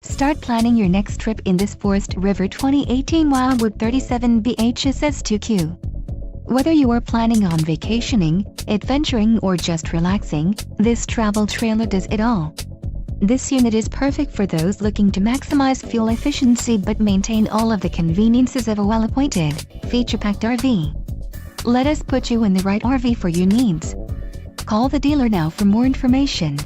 Start planning your next trip in this Forest River 2018 Wildwood 37Bhss2Q. Whether you are planning on vacationing, adventuring or just relaxing, this travel trailer does it all. This unit is perfect for those looking to maximize fuel efficiency but maintain all of the conveniences of a well-appointed, feature-packed RV. Let us put you in the right RV for your needs. Call the dealer now for more information.